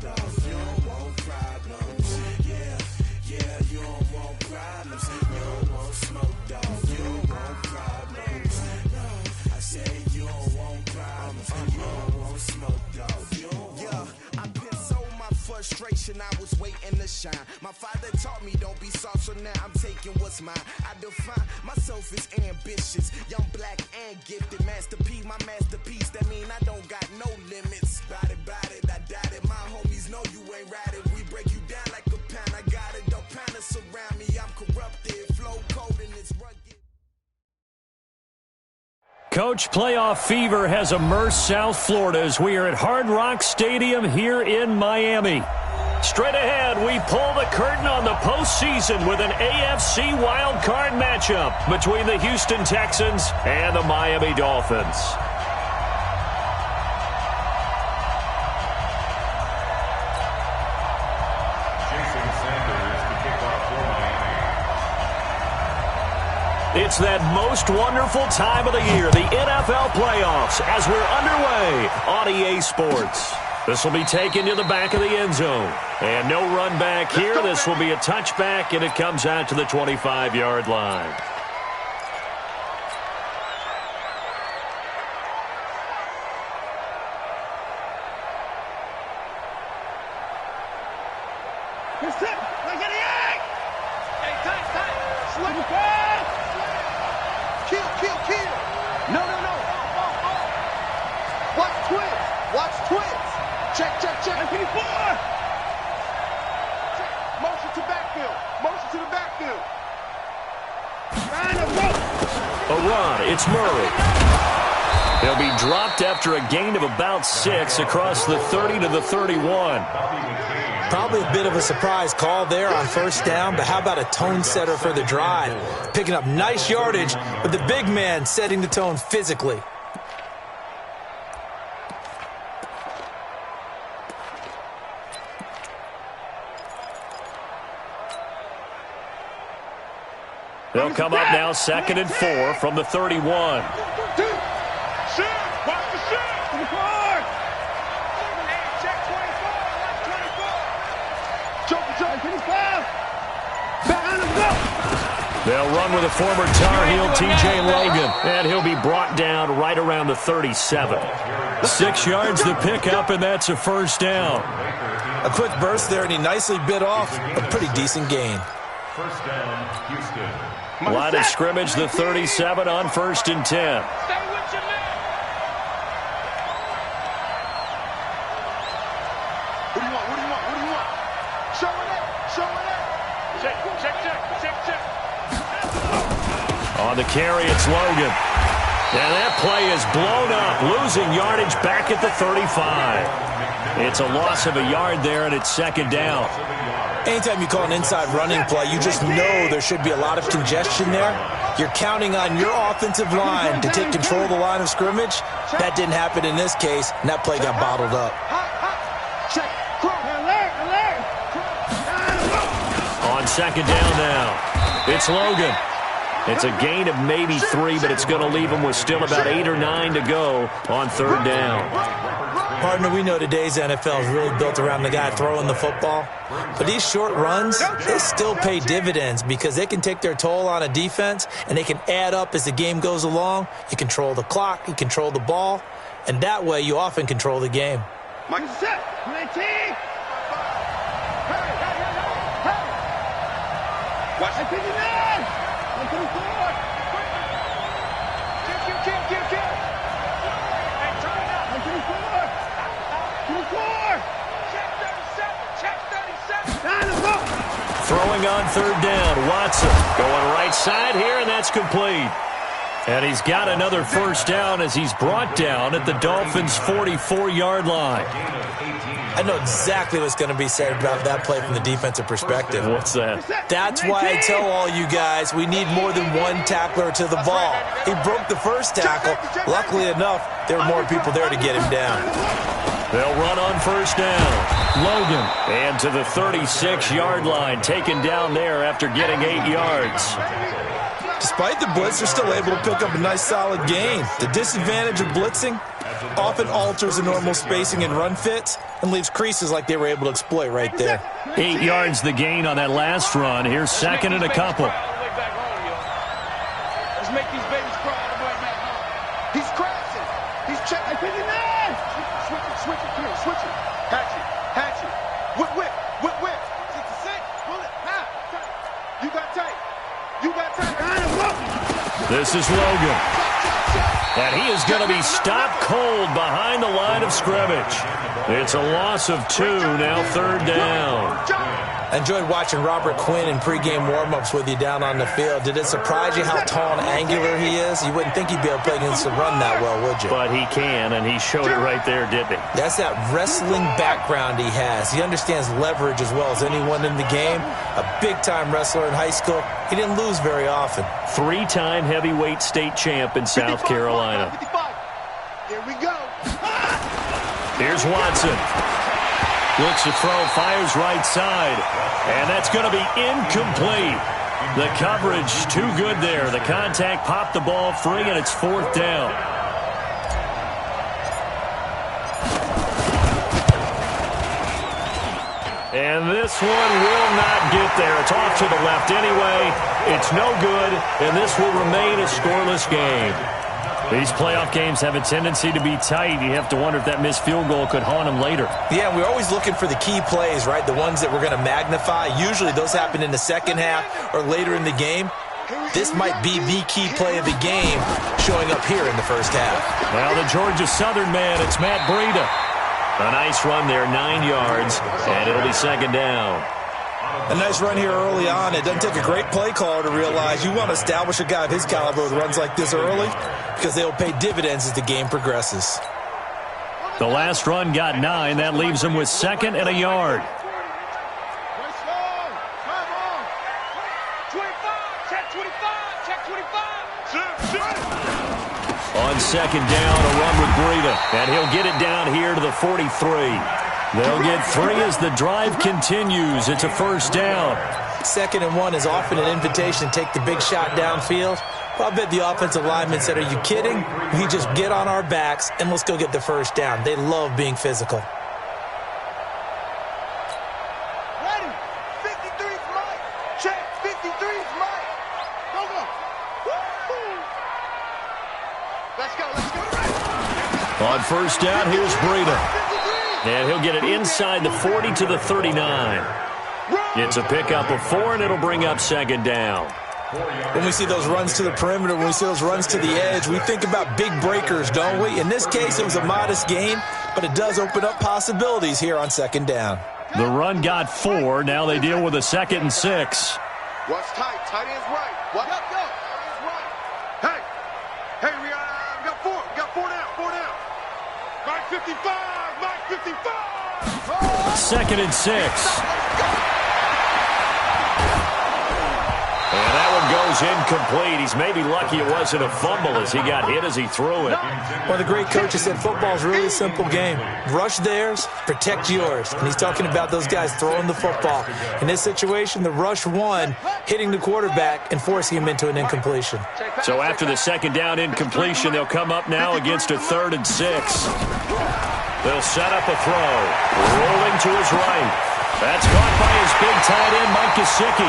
dog. You don't want problems. Yeah, yeah, you don't want problems. You don't want smoke, dog. You don't want problems. No, I said you don't want problems. You don't want smoke, dog. You don't want. I've been so my frustration, I was waiting to shine. My father taught me don't be soft, so now I'm taking what's mine. I define myself as ambitious, young, black, and gifted. Master P, my masterpiece. That mean I don't got no limits. Bout it, I doubt it. My homies know you ain't right it. We break you down like a pound. I got it, don't pound us around me. I'm corrupted, flow cold and it's rugged. Coach, playoff fever has immersed South Florida as we are at Hard Rock Stadium here in Miami. Straight ahead, we pull the curtain on the postseason with an AFC wildcard matchup between the Houston Texans and the Miami Dolphins. It's that most wonderful time of the year, the NFL playoffs, as we're underway on EA Sports. This will be taken to the back of the end zone. And no run back here. This will be a touchback, and it comes out to the 25-yard line. It's Murray. He'll be dropped after a gain of about 6 across the 30 to the 31. Probably a bit of a surprise call there on first down, but how about a tone setter for the drive? Picking up nice yardage, but the big man setting the tone physically. They'll come up now 2nd and 4 from the 31. They'll run with a former Tar Heel, TJ Logan, and he'll be brought down right around the 37. 6 yards to pick up, and that's a first down. A quick burst there, and he nicely bit off a pretty decent gain. First down, Houston. Line of scrimmage, the 37 on 1st and 10. Stay with your man. What do you want? Show it up. Check. On the carry, it's Logan. And that play is blown up, losing yardage back at the 35. It's a loss of a yard there, and it's 2nd down. Anytime you call an inside running play, you just know there should be a lot of congestion there. You're counting on your offensive line to take control of the line of scrimmage. That didn't happen in this case, and that play got bottled up. On 2nd down now, it's Logan. It's a gain of maybe 3, but it's going to leave him with still about 8 or 9 to go on 3rd down. Partner, we know today's NFL is really built around the guy throwing the football. But these short runs, they still pay dividends because they can take their toll on a defense, and they can add up as the game goes along. You control the clock, you control the ball, and that way you often control the game. Mike set. Watch the picking man. Throwing on 3rd down, Watson going right side here, and that's complete. And he's got another first down as he's brought down at the Dolphins' 44-yard line. I know exactly what's going to be said about that play from the defensive perspective. What's that? That's why I tell all you guys we need more than one tackler to the ball. He broke the first tackle. Luckily enough, there were more people there to get him down. They'll run on first down. Logan. And to the 36-yard line, taken down there after getting 8 yards. Despite the blitz, they're still able to pick up a nice solid gain. The disadvantage of blitzing, often alters the normal spacing and run fits and leaves creases like they were able to exploit right there. 8 yards the gain on that last run. Here's second and a couple. Let's make these babies cry on the way back home. He's crashing. He's checking. Switch it, come here, switch it. Hatch it. Whip. 66, pull it, now. You got tape. This is Logan. And he is going to be stopped cold behind the line of scrimmage. It's a loss of 2, now third down. I enjoyed watching Robert Quinn in pregame warm-ups with you down on the field. Did it surprise you how tall and angular he is? You wouldn't think he'd be able to play against the run that well, would you? But he can, and he showed it right there, didn't he? That's that wrestling background he has. He understands leverage as well as anyone in the game. A big-time wrestler in high school. He didn't lose very often. 3-time heavyweight state champ in South Carolina. 55. Here we go. Here's Watson. Looks to throw, fires right side. And that's going to be incomplete. The coverage too good there. The contact popped the ball free, and it's fourth down. And this one will not get there. It's off to the left anyway. It's no good, and this will remain a scoreless game. These playoff games have a tendency to be tight. You have to wonder if that missed field goal could haunt them later. Yeah, we're always looking for the key plays, right? The ones that we're going to magnify. Usually those happen in the second half or later in the game. This might be the key play of the game showing up here in the first half. Well, the Georgia Southern man, it's Matt Breida. A nice run there, 9 yards, and it'll be second down. A nice run here early on. It doesn't take a great play caller to realize you want to establish a guy of his caliber with runs like this early because they'll pay dividends as the game progresses. The last run got 9. That leaves him with second and a yard. On second down, a run with Breida, and he'll get it down here to the 43. They'll get 3 as the drive continues. It's a first down. 2nd and 1 is often an invitation to take the big shot downfield. Well, I bet the offensive lineman said, are you kidding? We just get on our backs and let's go get the first down. They love being physical. Ready. 53's Mike. Check. 53's Mike. Go. Woo! Let's go. On first down, here's Breida. And he'll get it inside the 40 to the 39. It's a pickup of 4, and it'll bring up second down. When we see those runs to the perimeter, when we see those runs to the edge, we think about big breakers, don't we? In this case, it was a modest gain, but it does open up possibilities here on second down. The run got 4. Now they deal with a 2nd and 6. What's tight? Tight end's right. What? Go. Tight end's right. Hey, we got 4. Got 4 down. Mike 55. 2nd and 6. And that one goes incomplete. He's maybe lucky it wasn't a fumble as he got hit as he threw it. Well, the great coach has said football's really a simple game. Rush theirs, protect yours. And he's talking about those guys throwing the football. In this situation, the rush won, hitting the quarterback and forcing him into an incompletion. So after the second down incompletion, they'll come up now against a 3rd and 6. They'll set up a throw. Rolling to his right. That's caught by his big tight end, Mike Gesicki.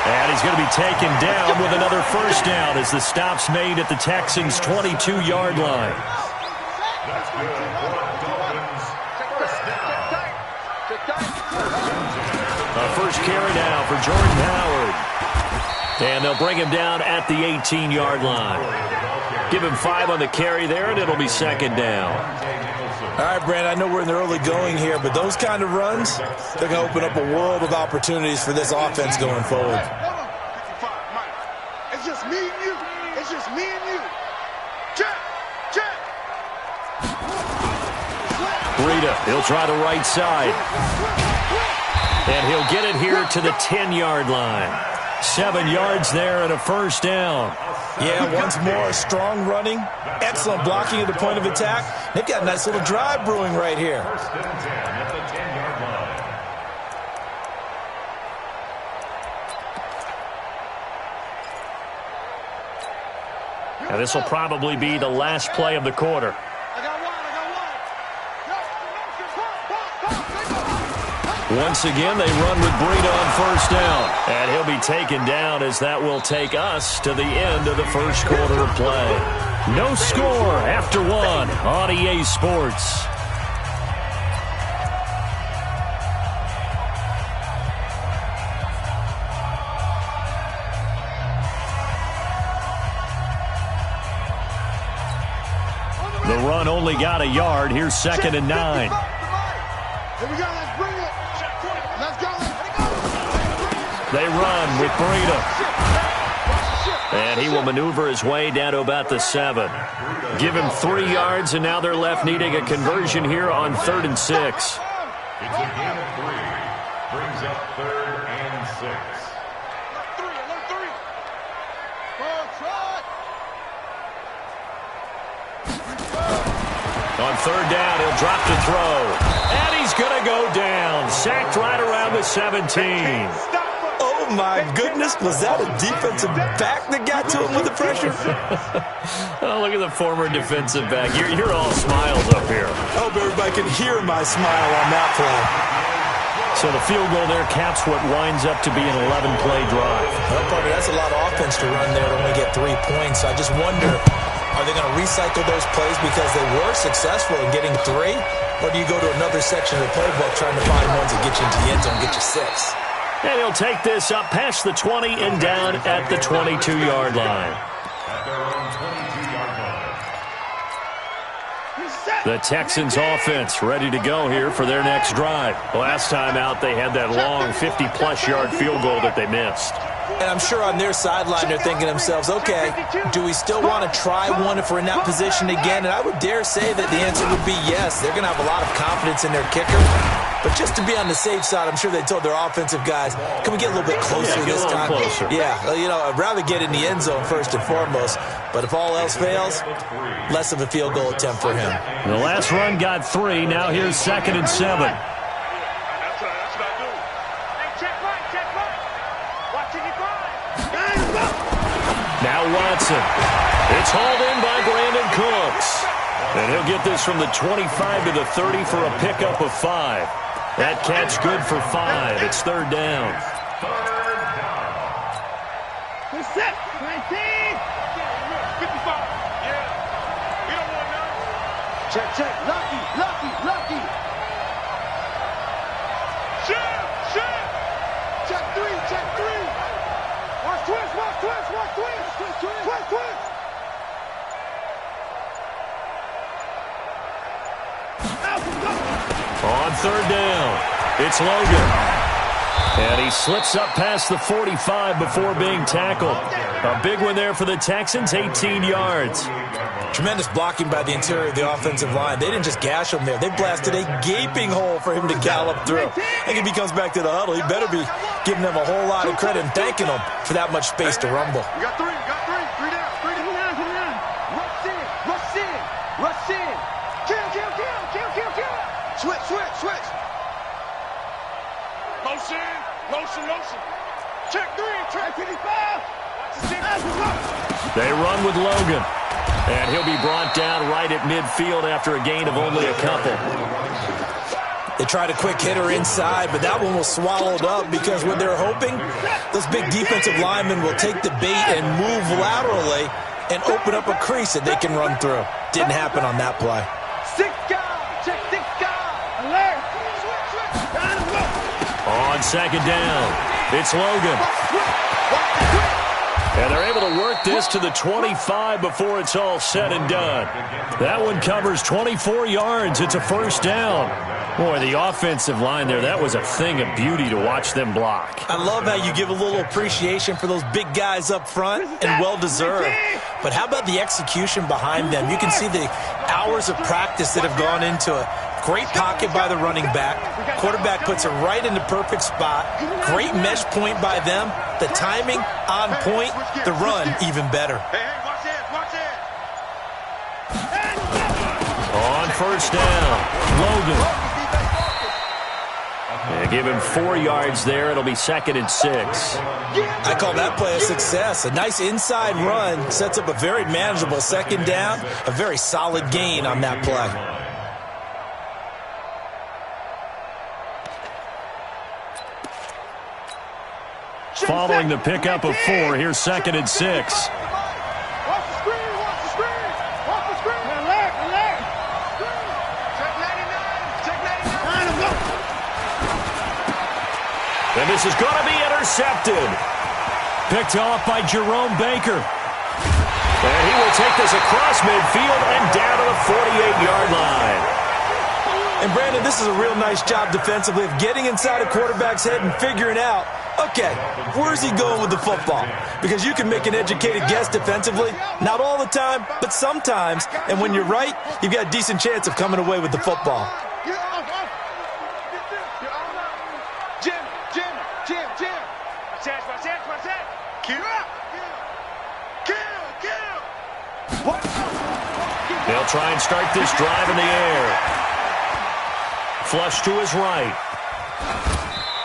And he's going to be taken down with another first down as the stop's made at the Texans' 22-yard line. A first carry now for Jordan Howard. And they'll bring him down at the 18-yard line. Give him 5 on the carry there, and it'll be second down. All right, Brandon, I know we're in the early going here, but those kind of runs, they're going to open up a world of opportunities for this offense going forward. It's just me and you. Check. Breida, he'll try the right side. And he'll get it here to the 10-yard line. 7 yards there and a first down. Yeah, once more, strong running, excellent blocking at the point of attack. They've got a nice little drive brewing right here. Now this will probably be the last play of the quarter. I got one. Once again, they run with Breida on first down. And he'll be taken down as that will take us to the end of the first quarter of play. No score after one on EA Sports. The run only got a yard. Here's 2nd and 9. Here we go, let's bring it. Let's go. They run with Breida. And he will maneuver his way down to about the 7. Give him 3 yards, and now they're left needing a conversion here on 3rd and 6. It's a gain of 3. Brings up 3rd and 6. On 3rd down, he'll drop to throw. And he's going to go down. Sacked right around the 17. Oh, my goodness. Was that a defensive back that got to him with the pressure? Oh, look at the former defensive back. You're all smiles up here. I hope everybody can hear my smile on that play. So the field goal there caps what winds up to be an 11-play drive. Well, Parker, that's a lot of offense to run there to only get 3 points. I just wonder, are they going to recycle those plays because they were successful in getting 3? Or do you go to another section of the playbook trying to find ones that get you into the end zone and get you 6? And he'll take this up past the 20 and down at the 22-yard line. At their own 22-yard line. The Texans offense ready to go here for their next drive. Last time out, they had that long 50-plus yard field goal that they missed. And I'm sure on their sideline they're thinking to themselves, okay, do we still want to try one if we're in that position again? And I would dare say that the answer would be yes. They're going to have a lot of confidence in their kicker. But just to be on the safe side, I'm sure they told their offensive guys, can we get a little bit closer this time? Closer. Yeah, you know, I'd rather get in the end zone first and foremost. But if all else fails, less of a field goal attempt for him. The last run got 3. Now here's 2nd and 7. Now Watson. It's hauled in by Brandon Cooks. And he'll get this from the 25 to the 30 for a pickup of 5. That catch good for 5. It's 3rd down. Who's set? 19. 55. Yeah. We don't want none. Check, check. Lucky, lucky, lucky. Shit. Check 3, check 3. Watch twist, watch twist, watch twist. Twist. On 3rd down, it's Logan. And he slips up past the 45 before being tackled. A big one there for the Texans, 18 yards. Tremendous blocking by the interior of the offensive line. They didn't just gash him there. They blasted a gaping hole for him to gallop through. I think if he comes back to the huddle, he better be giving them a whole lot of credit and thanking them for that much space to rumble. We got 3, 3 down. Rush in. Kill. Switch. Motion. Check 3, track 55. They run with Logan. And he'll be brought down right at midfield after a gain of only a couple. They tried a quick hitter inside, but that one was swallowed up because what they're hoping, those big defensive linemen will take the bait and move laterally and open up a crease that they can run through. Didn't happen on that play. 6 guys. Check 6 guys. Alert. On 2nd down, it's Logan. And they're able to work this to the 25 before it's all said and done. That one covers 24 yards. It's a 1st down. Boy, the offensive line there, that was a thing of beauty to watch them block. I love how you give a little appreciation for those big guys up front, and well-deserved. But how about the execution behind them? You can see the hours of practice that have gone into it. Great pocket by the running back. Quarterback puts it right in the perfect spot. Great mesh point by them. The timing on point. The run even better. Hey, watch it. On 1st down, Logan. They give him 4 yards there. It'll be 2nd and 6. I call that play a success. A nice inside run sets up a very manageable 2nd down. A very solid gain on that play. Following the pickup of 4, here's 2nd and 6. Watch the screen, watch the screen. Watch the screen. Alert, alert. Check 99, check 99. And this is going to be intercepted. Picked off by Jerome Baker. And he will take this across midfield and down to the 48-yard line. And, Brandon, this is a real nice job defensively of getting inside a quarterback's head and figuring out, okay, where's he going with the football? Because you can make an educated guess defensively, not all the time, but sometimes. And when you're right, you've got a decent chance of coming away with the football. Jim. Watch that. Kill. What? They'll try and start this drive in the air. Flush to his right.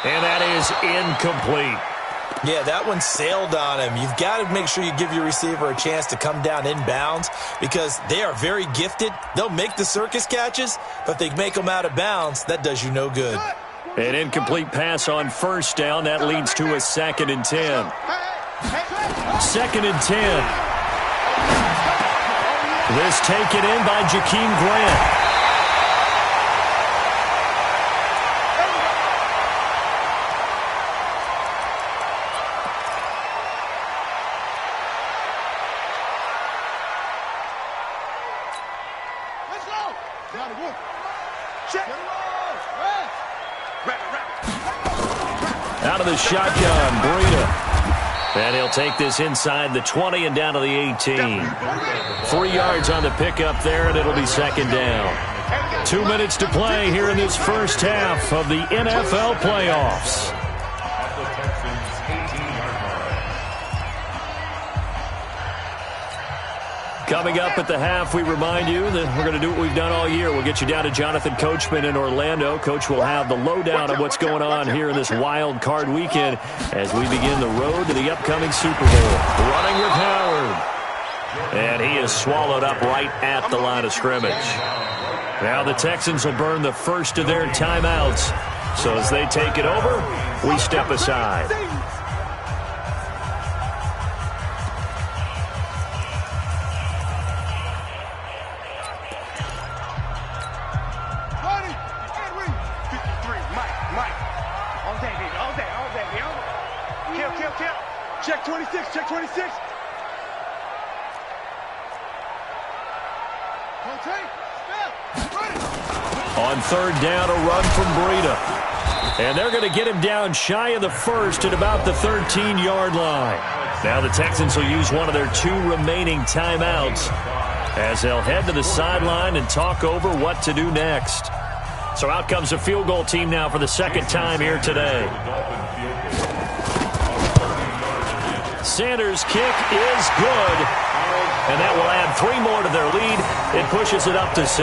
And that is incomplete. Yeah, that one sailed on him. You've got to make sure you give your receiver a chance to come down inbounds because they are very gifted. They'll make the circus catches, but if they make them out of bounds, that does you no good. An incomplete pass on 1st down. That leads to a 2nd and 10. 2nd and 10. This taken in by Jakeem Grant. Out of the shotgun, Breida. And he'll take this inside the 20 and down to the 18. 3 yards on the pickup there, and it'll be 2nd down. 2 minutes to play here in this first half of the NFL playoffs. Coming up at the half, we remind you that we're going to do what we've done all year. We'll get you down to Jonathan Coachman in Orlando. Coach will have the lowdown on what's going on here in this wild card weekend as we begin the road to the upcoming Super Bowl. Running with Howard. And he is swallowed up right at the line of scrimmage. Now the Texans will burn the first of their timeouts. So as they take it over, we step aside. Check 26, check 26. On 3rd down, a run from Breida. And they're going to get him down shy of the 1st at about the 13-yard line. Now the Texans will use one of their 2 remaining timeouts as they'll head to the sideline and talk over what to do next. So out comes the field goal team now for the 2nd time here today. Sanders' kick is good, and that will add 3 more to their lead. It pushes it up to 6.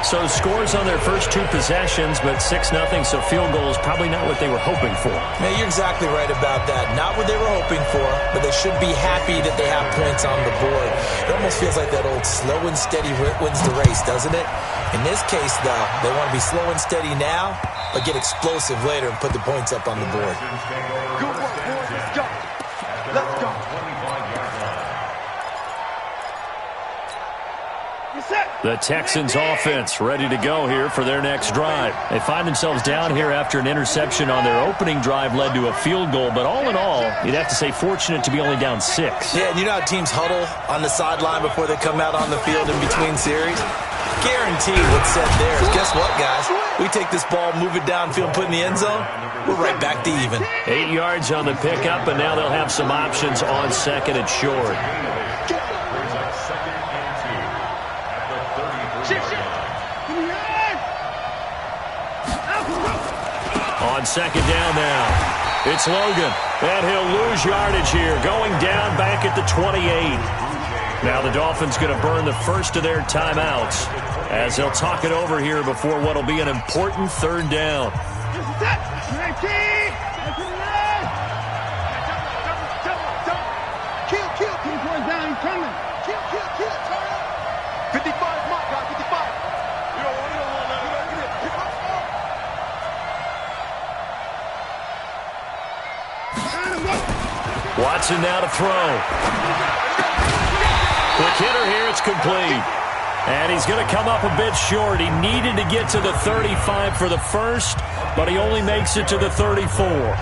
So scores on their first 2 possessions, but 6-0, so field goal is probably not what they were hoping for. Man, you're exactly right about that. Not what they were hoping for, but they should be happy that they have points on the board. It almost feels like that old slow and steady wins the race, doesn't it? In this case, though, they want to be slow and steady now, but get explosive later and put the points up on the board. Good work, boys. Let's go. Let's go. The Texans offense ready to go here for their next drive. They find themselves down here after an interception on their opening drive led to a field goal. But all in all, you'd have to say fortunate to be only down 6. Yeah, and you know how teams huddle on the sideline before they come out on the field in between series? Guaranteed what's said there is, guess what, guys? We take this ball, move it downfield, put it in the end zone, we're right back to even. 8 yards on the pickup, and now they'll have some options on 2nd and short. On 2nd down now, it's Logan, and he'll lose yardage here, going down back at the 28. Now the Dolphins going to burn the first of their timeouts as they'll talk it over here before what will be an important 3rd down. Watson now to throw. Quick hitter here, it's complete. And he's going to come up a bit short. He needed to get to the 35 for the first, but he only makes it to the 34.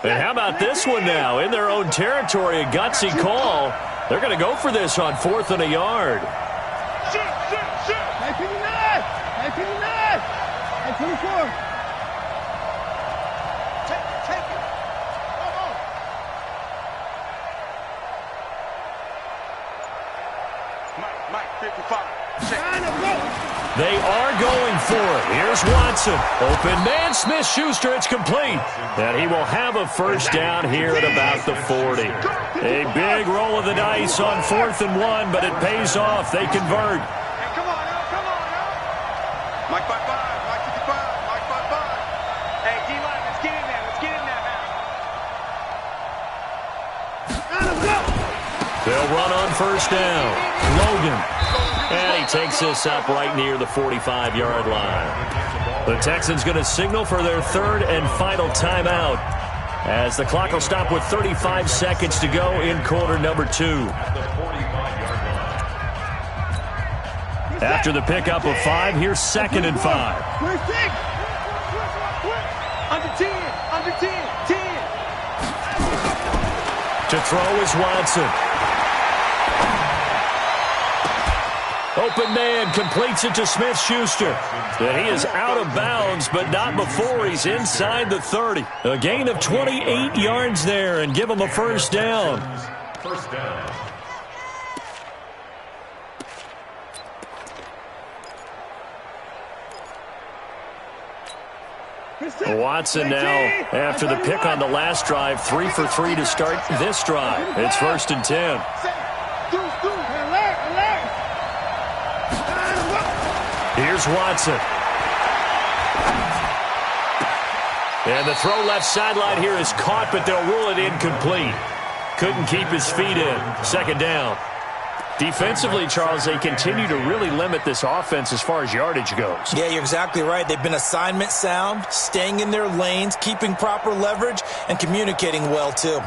And how about this one now? In their own territory, a gutsy call. They're going to go for this on 4th and a yard. Shoot! 959! 959! 924! Take it! Come on! Mike, 55. They are going for it. Here's Watson. Open man, Smith-Schuster. It's complete. And he will have a first down here at about the 40. A big roll of the dice on 4th and 1, but it pays off. They convert. Hey, come on now. Mike 55, Mike 55, Mike 55. Hey, D-line, let's get in there. Let's get in there now. They'll run on first down. Logan. And he takes this up right near the 45-yard line. The Texans going to signal for their 3rd and final timeout as the clock will stop with 35 seconds to go in quarter number 2. After the pickup of 5, here's 2nd and 5. Under 10, 10. To throw is Watson. Open man completes it to Smith-Schuster. And he is out of bounds, but not before he's inside the 30. A gain of 28 yards there and give him a first down. First down. Watson now, after the pick on the last drive, 3 for 3 to start this drive. It's 1st and 10. Here's Watson. And the throw left sideline here is caught, but they'll rule it incomplete. Couldn't keep his feet in. 2nd down. Defensively, Charles, they continue to really limit this offense as far as yardage goes. Yeah, you're exactly right. They've been assignment sound, staying in their lanes, keeping proper leverage, and communicating well, too.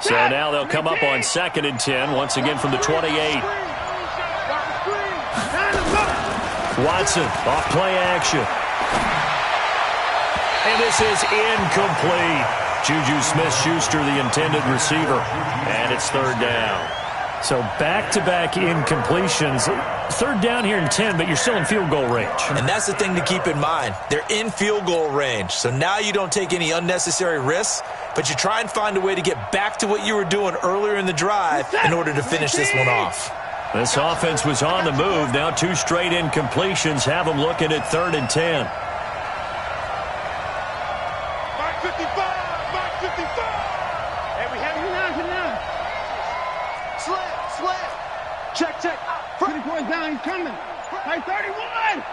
So now they'll come up on 2nd and 10, once again from the 28. Watson, off play action. And this is incomplete. Juju Smith-Schuster, the intended receiver. And it's 3rd down. So back-to-back incompletions. 3rd down here in 10, but you're still in field goal range. And that's the thing to keep in mind. They're in field goal range. So now you don't take any unnecessary risks, but you try and find a way to get back to what you were doing earlier in the drive in order to finish this one off. This offense was on the move. Now 2 straight incompletions have them looking at 3rd and 10. Mark 55, Mark 55. Hey, we have you now. Slam. Check. 34 down, he's coming. Right, 31.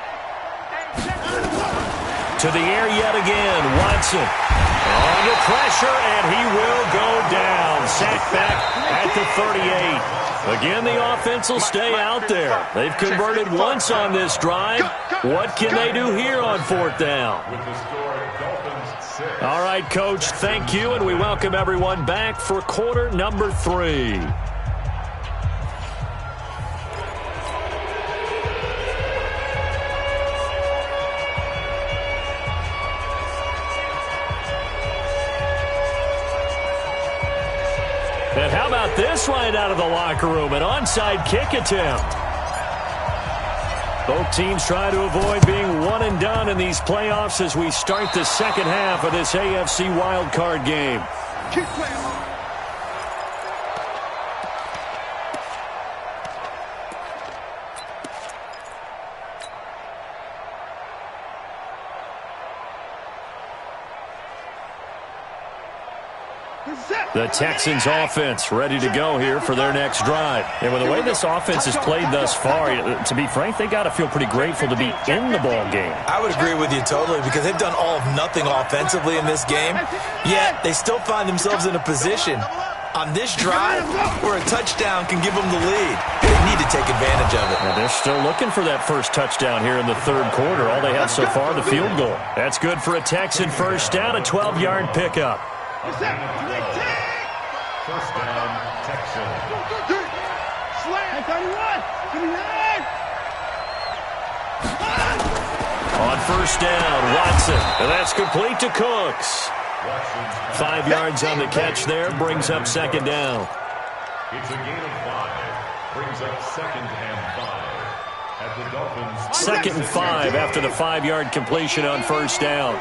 To the air yet again. Watson under pressure, and he will go down. sack back at the 38. Again, the offense will stay out there. They've converted once on this drive. What can they do here on 4th down? With the score, Dolphins 6. All right, Coach, thank you, and we welcome everyone back for quarter number 3. And how about this right out of the locker room? An onside kick attempt. Both teams try to avoid being one and done in these playoffs as we start the second half of this AFC wildcard game. Keep playing. The Texans offense ready to go here for their next drive. And with the way this offense has played thus far, to be frank, they got to feel pretty grateful to be in the ball game. I would agree with you totally because they've done all of nothing offensively in this game, yet they still find themselves in a position on this drive where a touchdown can give them the lead. They need to take advantage of it. Well, they're still looking for that first touchdown here in the third quarter. All they have so far, the field goal. That's good for a Texan first down, a 12-yard pickup. First down, Texans. Slam. 31. Give me that. On first down, Watson. And that's complete to Cooks. 5 yards on the catch there, brings up second down. It's a gain of 5. Brings up 2nd and 5. At the Dolphins. 2nd and 5 after the 5-yard completion on first down.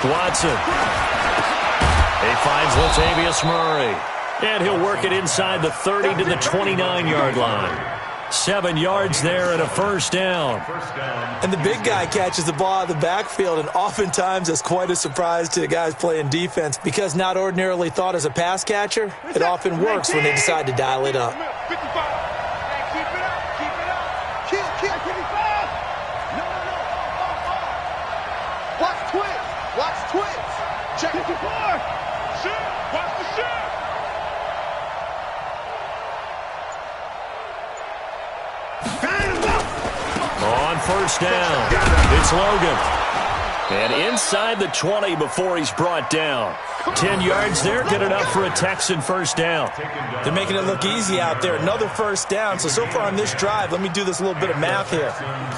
Watson. He finds Latavius Murray. And he'll work it inside the 30 to the 29-yard line. 7 yards there and a first down. And the big guy catches the ball out of the backfield, and oftentimes it's quite a surprise to the guys playing defense because not ordinarily thought as a pass catcher, it often works when they decide to dial it up. 55. Keep it up. Keep it up. Kill. 55. No. Watch twins. Watch twins. Check 54. Shoot. Watch the shoot. On first down, it's Logan. And inside the 20 before he's brought down. 10 yards there, good enough for a Texan first down. They're making it look easy out there. Another first down. So far on this drive, let me do this little bit of math here.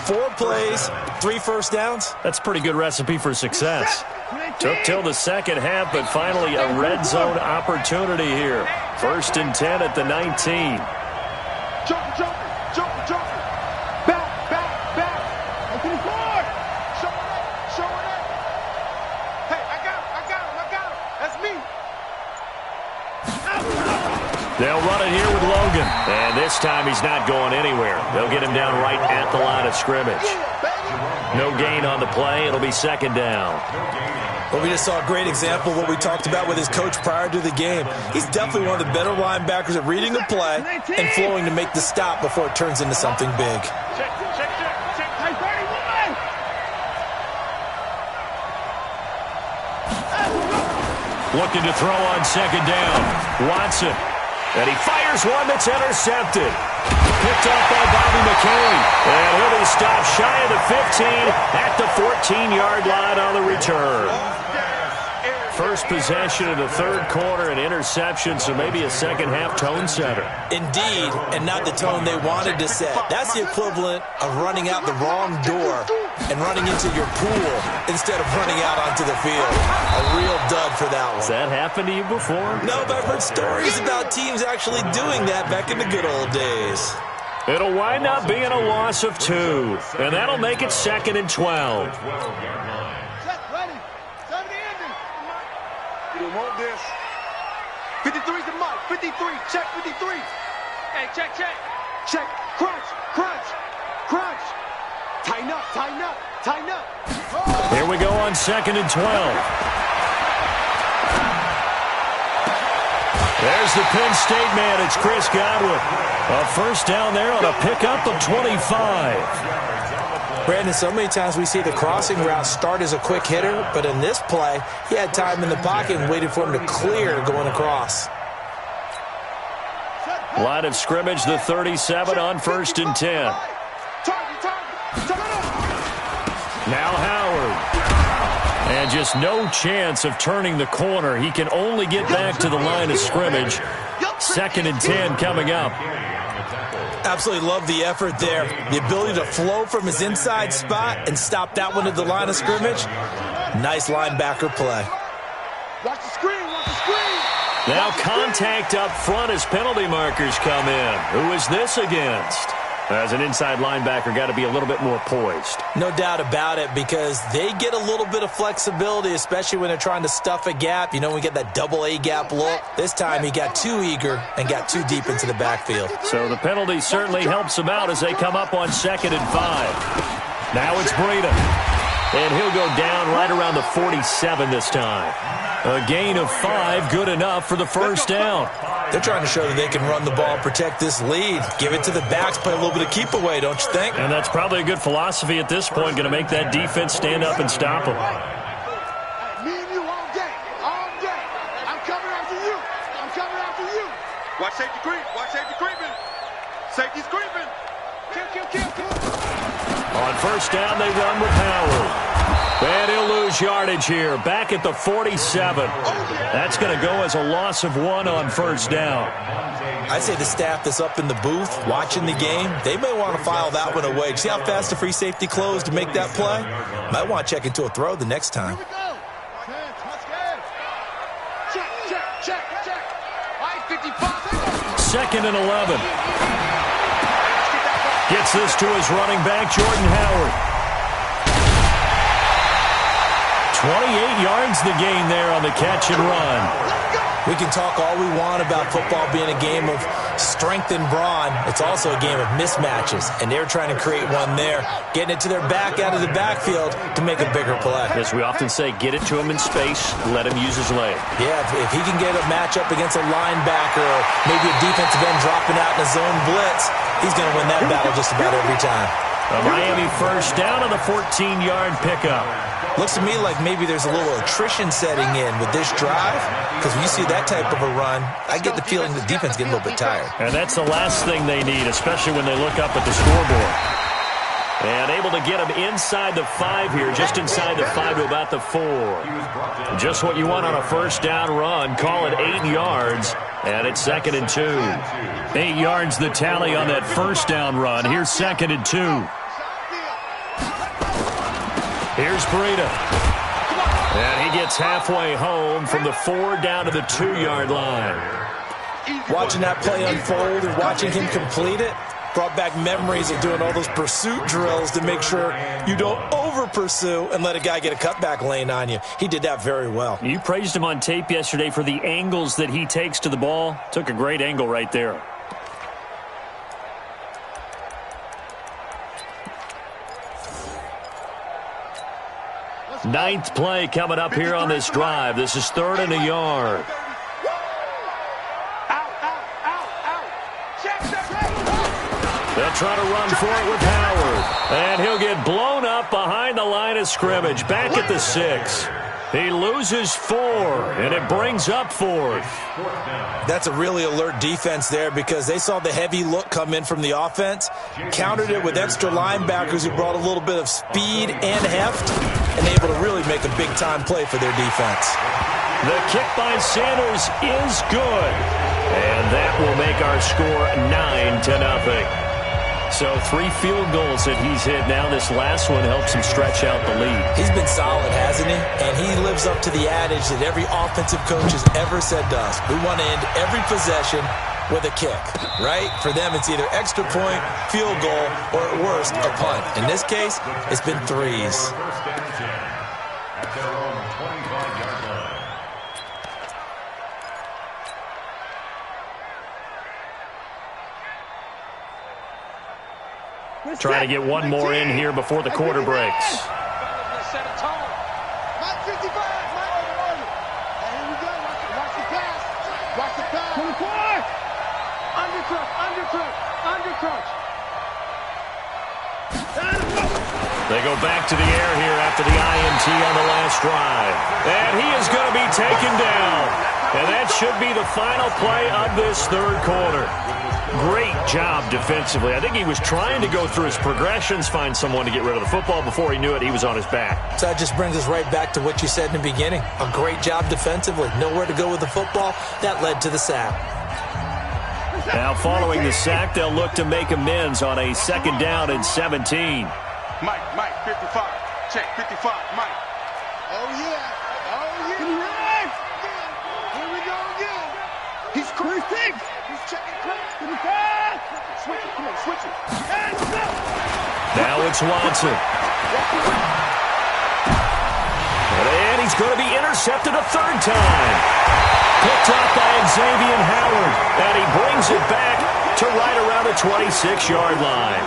4 plays, 3 first downs. That's a pretty good recipe for success. Took till the second half, but finally a red zone opportunity here. 1st and 10 at the 19. Jump. Back. Open the board. Show it up. Hey, I got him. That's me. They'll run it here with Logan. And this time he's not going anywhere. They'll get him down right at the line of scrimmage. No gain on the play. It'll be second down. Well, we just saw a great example of what we talked about with his coach prior to the game. He's definitely one of the better linebackers at reading the play and flowing to make the stop before it turns into something big. Check. Hey, 31. Looking to throw on second down. Watson. And he fires one that's intercepted. Picked off by Bobby McCain. And he'll be stopped shy of the 15 at the 14-yard line on the return. First possession of the third quarter, an interception, so maybe a second-half tone setter. Indeed, and not the tone they wanted to set. That's the equivalent of running out the wrong door and running into your pool instead of running out onto the field. A real dud for that one. Has that happened to you before? No, but I've heard stories about teams actually doing that back in the good old days. It'll wind up being a loss of 2, and that'll make it 2nd and 12. You don't want this. 53's the mark. 53. Check 53. Hey, check. Check. Crunch. Tighten up. Oh. Here we go on 2nd and 12. There's the Penn State man. It's Chris Godwin. A first down there on a pickup of 25. Brandon, so many times we see the crossing route start as a quick hitter, but in this play, he had time in the pocket and waited for him to clear going across. Line of scrimmage, the 37 on 1st and 10. Now Howard. And just no chance of turning the corner. He can only get back to the line of scrimmage. 2nd and 10 coming up. Absolutely love the effort there. The ability to flow from his inside spot and stop that one at the line of scrimmage. Nice linebacker play. Watch the screen, watch the screen. Now contact up front as penalty markers come in. Who is this against? As an inside linebacker, got to be a little bit more poised. No doubt about it, because they get a little bit of flexibility, especially when they're trying to stuff a gap. You know, we get that double A gap look. This time he got too eager and got too deep into the backfield. So the penalty certainly helps them out as they come up on 2nd and 5. Now it's Breida. And he'll go down right around the 47 this time. A gain of 5, good enough for the first down. They're trying to show that they can run the ball and protect this lead. Give it to the backs, play a little bit of keep away, don't you think? And that's probably a good philosophy at this point, going to make that defense stand up and stop them. Me and you all day, all day. I'm coming after you. I'm coming after you. Watch safety creep. Watch safety creeping. Safety's creeping. Kill. On first down, they run with Howard. And he'll lose yardage here. Back at the 47. That's going to go as a loss of 1 on first down. I'd say the staff that's up in the booth watching the game, they may want to file that one away. See how fast the free safety closed to make that play? Might want to check into a throw the next time. Check. 55. 2nd and 11. Gets this to his running back, Jordan Howard. 28 yards the gain there on the catch and run. We can talk all we want about football being a game of strength and brawn. It's also a game of mismatches, and they're trying to create one there, getting it to their back out of the backfield to make a bigger play. As we often say, get it to him in space, let him use his leg. Yeah, if he can get a matchup against a linebacker or maybe a defensive end dropping out in a zone blitz, he's going to win that battle just about every time. A Miami first down on the 14-yard pickup. Looks to me like maybe there's a little attrition setting in with this drive, because when you see that type of a run, I get the feeling the defense getting a little bit tired. And that's the last thing they need, especially when they look up at the scoreboard. And able to get him inside the 5 here, just inside the 5 to about the 4. Just what you want on a first down run. Call it 8 yards, and it's 2nd and 2. 8 yards the tally on that first down run. Here's 2nd and 2. Here's Breida. And he gets halfway home from the 4 down to the 2-yard line. Watching that play unfold and watching him complete it brought back memories of doing all those pursuit drills to make sure you don't over-pursue and let a guy get a cutback lane on you. He did that very well. You praised him on tape yesterday for the angles that he takes to the ball. Took a great angle right there. Ninth play coming up here on this drive. This is 3rd and a yard. They'll try to run for it with Howard. And he'll get blown up behind the line of scrimmage. Back at the 6. He loses 4, and it brings up 4th. That's a really alert defense there, because they saw the heavy look come in from the offense, countered it with extra linebackers who brought a little bit of speed and heft, and able to really make a big-time play for their defense. The kick by Sanders is good, and that will make our score 9-0. So 3 field goals that he's hit now. This last one helps him stretch out the lead. He's been solid, hasn't he? And he lives up to the adage that every offensive coach has ever said to us. We want to end every possession with a kick, right? For them, it's either extra point, field goal, or at worst, a punt. In this case, it's been 3s. Trying to get one more in here before the quarter breaks. They go back to the air here after the INT on the last drive. And he is going to be taken down. And that should be the final play of this third quarter. Great job defensively. I think he was trying to go through his progressions, find someone to get rid of the football. Before he knew it, he was on his back. So that just brings us right back to what you said in the beginning. A great job defensively. Nowhere to go with the football. That led to the sack. Now following the sack, they'll look to make amends on a 2nd down and 17. Mike, 55. Check, 55, Mike. Oh, yeah. Here we go again. He's crazy. He's checking crazy. Switch it, come on, switch it. Now it's Watson. And he's going to be intercepted a 3rd time. Picked up by Xavier Howard. And he brings it back to right around the 26-yard line.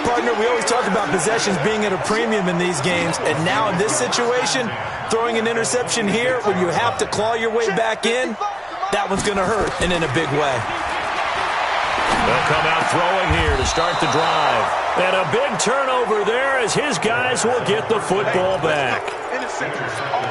Partner, we always talk about possessions being at a premium in these games, and now in this situation, throwing an interception here when you have to claw your way back in, that one's going to hurt, and in a big way. They'll come out throwing here to start the drive. And a big turnover there as his guys will get the football back.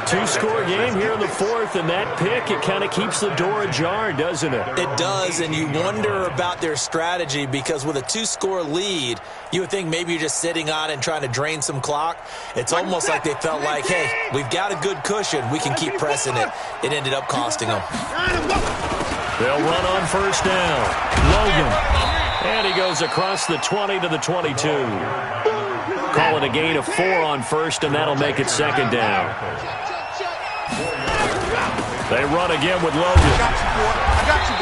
2-score game here in the 4th, and that pick, it kind of keeps the door ajar, doesn't it? It does, and you wonder about their strategy because with a 2-score lead, you would think maybe you're just sitting on it and trying to drain some clock. It's almost like they felt like, hey, we've got a good cushion. We can keep pressing it. It ended up costing them. They'll run on 1st down. Logan. And he goes across the 20 to the 22. Call it a gain of 4 on 1st, and that'll make it 2nd down. They run again with Logan. I got you,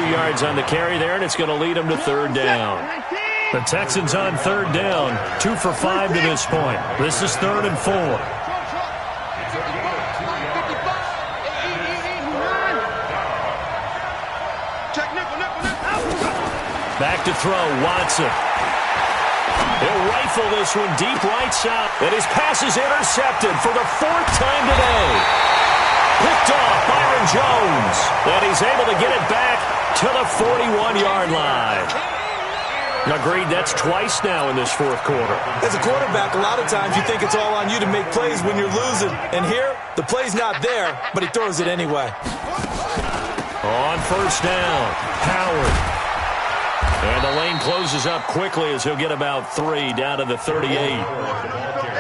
boy. 2 yards on the carry there, and it's going to lead them to 3rd down. The Texans on 3rd down, 2 for 5 to this point. This is 3rd and 4. Back to throw, Watson. He'll rifle this one deep right side. And his pass is intercepted for the 4th time today. Picked off Byron Jones. And he's able to get it back to the 41-yard line. Agreed, that's twice now in this 4th quarter. As a quarterback, a lot of times you think it's all on you to make plays when you're losing. And here, the play's not there, but he throws it anyway. On 1st down, Howard. And the lane closes up quickly as he'll get about 3 down to the 38.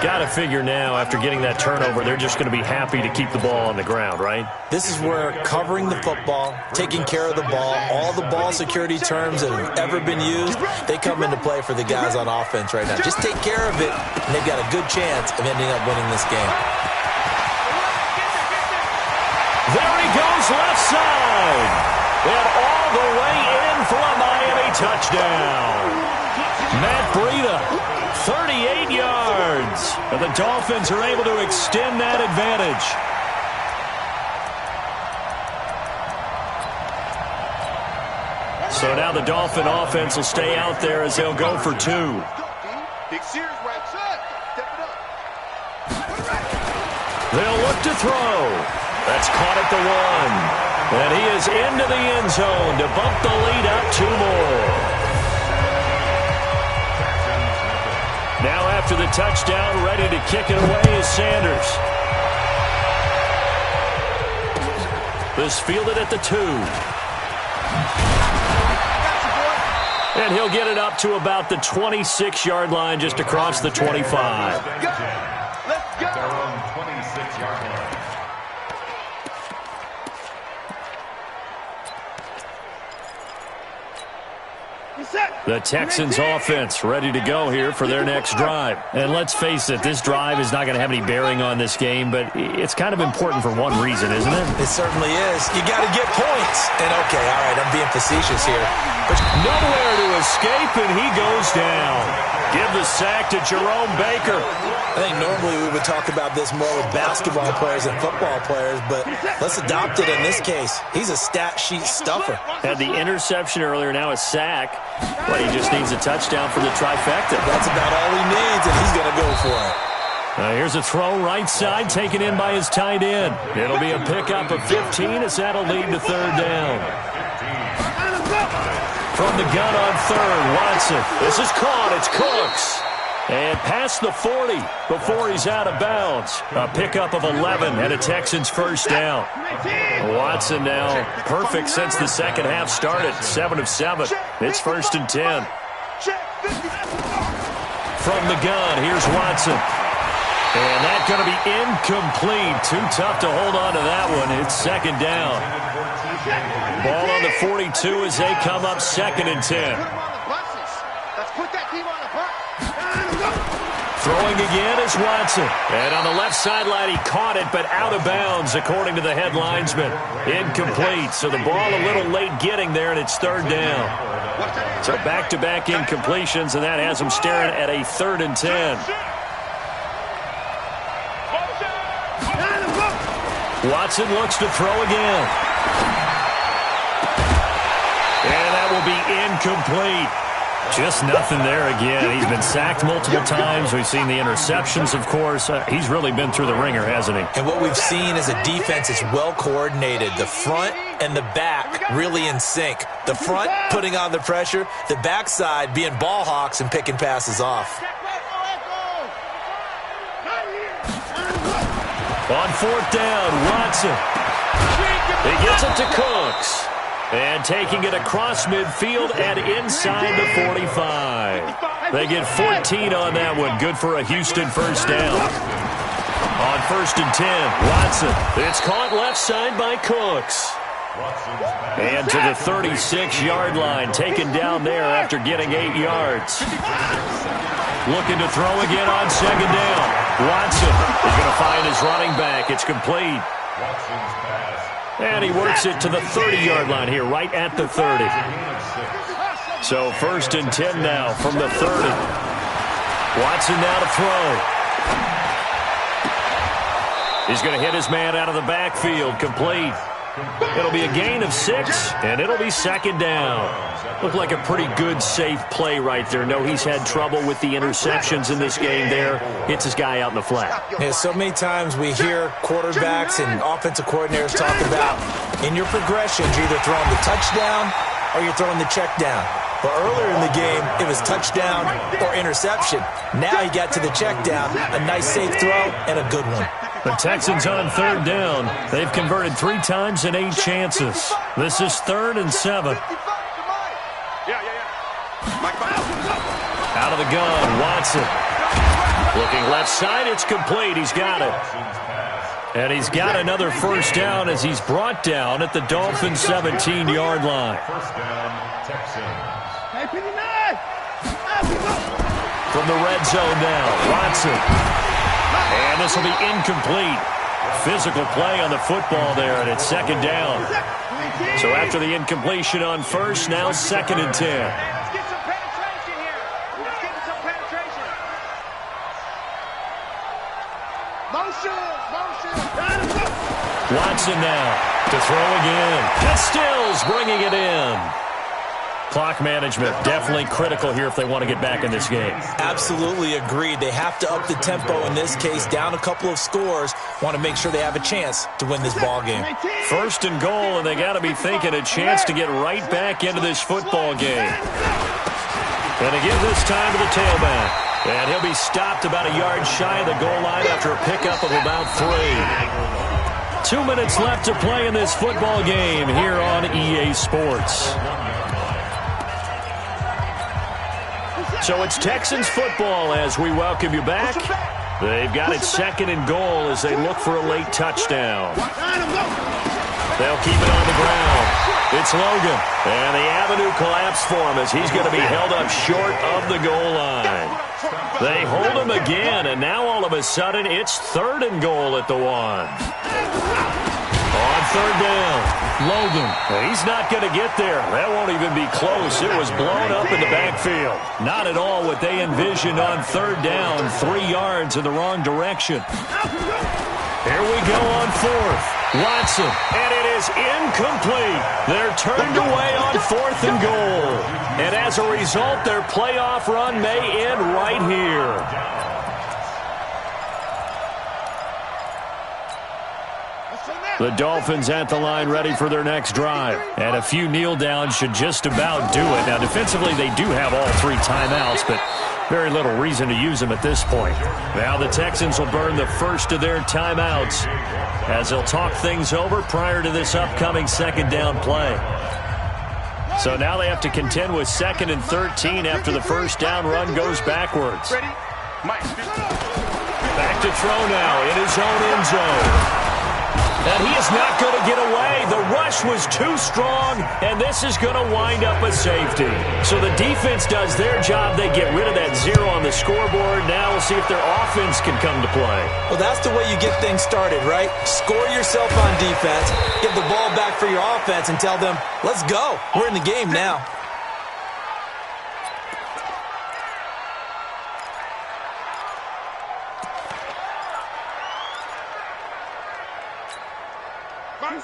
Got to figure now, after getting that turnover, they're just going to be happy to keep the ball on the ground, right? This is where covering the football, taking care of the ball, all the ball security terms that have ever been used, they come into play for the guys on offense right now. Just take care of it, and they've got a good chance of ending up winning this game. There he goes, left side. And all the way in for a Miami touchdown. Matt Breida, 38 yards. And the Dolphins are able to extend that advantage. So now the Dolphin offense will stay out there as they'll go for 2. Big series right side. Step it up. They'll look to throw. That's caught at the 1. And he is into the end zone to bump the lead up 2 more. Now after the touchdown, ready to kick it away is Sanders. This fielded at the 2. And he'll get it up to about the 26-yard line, just across the 25. Let's go. Their own 26-yard line. The Texans offense ready to go here for their next drive. And let's face it, this drive is not going to have any bearing on this game, but it's kind of important for one reason, isn't it? It certainly is. You got to get points. And okay, all right, I'm being facetious here. But nowhere to escape, and he goes down. Give the sack to Jerome Baker. I think normally we would talk about this more with basketball players and football players, but let's adopt it in this case. He's a stat sheet stuffer. Had the interception earlier, now a sack. But he just needs a touchdown for the trifecta. That's about all he needs, and he's going to go for it. Here's a throw right side, taken in by his tight end. It'll be a pickup of 15 as that'll lead to 3rd down. From the gun on third, Watson. This is caught. It's Cooks. And past the 40 before he's out of bounds. A pickup of 11 and a Texans first down. Watson now perfect since the second half started. 7 of 7. It's 1st and 10. From the gun, here's Watson. And that's going to be incomplete. Too tough to hold on to that one. It's 2nd down. Ball on the 42 as they come up 2nd and 10. Throwing again is Watson. And on the left sideline, he caught it, but out of bounds, according to the head linesman. Incomplete. So the ball a little late getting there, and it's 3rd down. So back-to-back incompletions, and that has him staring at a 3rd and 10. Watson looks to throw again. And that will be incomplete. Just nothing there again. He's been sacked multiple times. We've seen the interceptions, of course. He's really been through the ringer, hasn't he? And what we've seen is a defense is well coordinated. The front and the back really in sync. The front putting on the pressure. The backside being ball hawks and picking passes off. On 4th down, Watson. He gets it to Cooks. And taking it across midfield and inside the 45. They get 14 on that one. Good for a Houston first down. On 1st and 10, Watson. It's caught left side by Cooks. And to the 36-yard line. Taken down there after getting 8 yards. Looking to throw again on 2nd down. Watson is going to find his running back. It's complete. And he works it to the 30-yard line here, right at the 30. So 1st and 10 now from the 30. Watson now to throw. He's going to hit his man out of the backfield, complete. It'll be a gain of 6, and it'll be 2nd down. Looked like a pretty good, safe play right there. No, he's had trouble with the interceptions in this game there. Hits his guy out in the flat. Yeah, so many times we hear quarterbacks and offensive coordinators talk about in your progressions, you're either throwing the touchdown or you're throwing the check down. But earlier in the game, it was touchdown or interception. Now he got to the check down, a nice safe throw, and a good one. The Texans on 3rd down. They've converted 3 times in 8 chances. This is 3rd and 7. Out of the gun, Watson. Looking left side, it's complete. He's got it. And he's got another first down as he's brought down at the Dolphins' 17-yard line. From the red zone now, Watson. And this will be incomplete. Physical play on the football there, and it's 2nd down. So after the incompletion on 1st, now 2nd and 10. Let's get some penetration here. Let's get some penetration. Motion. Watson now to throw again. And Stills bringing it in. Clock management definitely critical here if they want to get back in this game. Absolutely agreed. They have to up the tempo in this case, down a couple of scores. Want to make sure they have a chance to win this ball game. 1st and goal, and they got to be thinking a chance to get right back into this football game. And again this time to the tailback. And he'll be stopped about a yard shy of the goal line after a pickup of about 3. 2 minutes left to play in this football game here on EA Sports. So it's Texans football as we welcome you back. They've got it 2nd and goal as they look for a late touchdown. They'll keep it on the ground. It's Logan. And the avenue collapsed for him as he's going to be held up short of the goal line. They hold him again, and now all of a sudden it's 3rd and goal at the 1. On 3rd down, Logan. He's not going to get there. That won't even be close. It was blown up in the backfield. Not at all what they envisioned on 3rd down. 3 yards in the wrong direction. Here we go on 4th. Watson. And it is incomplete. They're turned away on 4th and goal. And as a result, their playoff run may end right here. The Dolphins at the line ready for their next drive. And a few kneel downs should just about do it. Now, defensively, they do have all 3 timeouts, but very little reason to use them at this point. Now the Texans will burn the first of their timeouts as they'll talk things over prior to this upcoming second down play. So now they have to contend with 2nd and 13 after the first down run goes backwards. Back to throw now in his own end zone. And he is not going to get away. The rush was too strong, and this is going to wind up a safety. So the defense does their job. They get rid of that 0 on the scoreboard. Now we'll see if their offense can come to play. Well, that's the way you get things started, right? Score yourself on defense, give the ball back for your offense, and tell them, let's go. We're in the game now.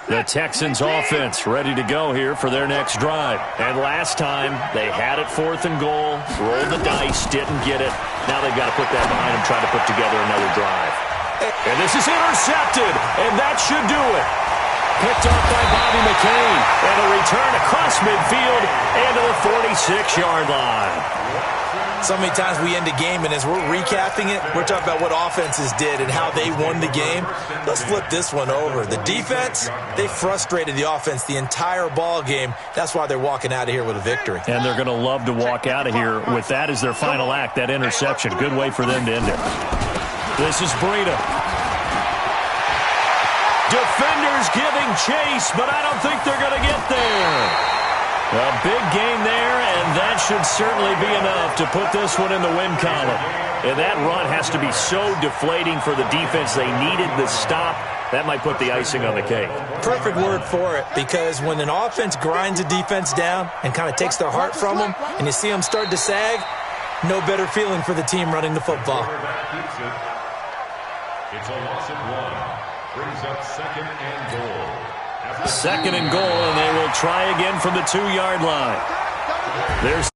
The Texans offense ready to go here for their next drive. And last time, they had it 4th and goal, rolled the dice, didn't get it. Now they've got to put that behind them, try to put together another drive. And this is intercepted, and that should do it. Picked off by Bobby McCain, and a return across midfield and to the 46-yard line. So many times we end a game, and as we're recapping it, we're talking about what offenses did and how they won the game. Let's flip this one over. The defense, they frustrated the offense the entire ball game. That's why they're walking out of here with a victory. And they're going to love to walk out of here with that as their final act, that interception. Good way for them to end it. This is Breida. Defenders giving chase, but I don't think they're going to get there. A big game there, and that should certainly be enough to put this one in the win column. And that run has to be so deflating for the defense. They needed the stop. That might put the icing on the cake. Perfect word for it, because when an offense grinds a defense down and kind of takes their heart from them, and you see them start to sag, no better feeling for the team running the football. It's a loss of 1. Brings up 2nd and goal. 2nd and goal, and they will try again from the 2-yard line. There's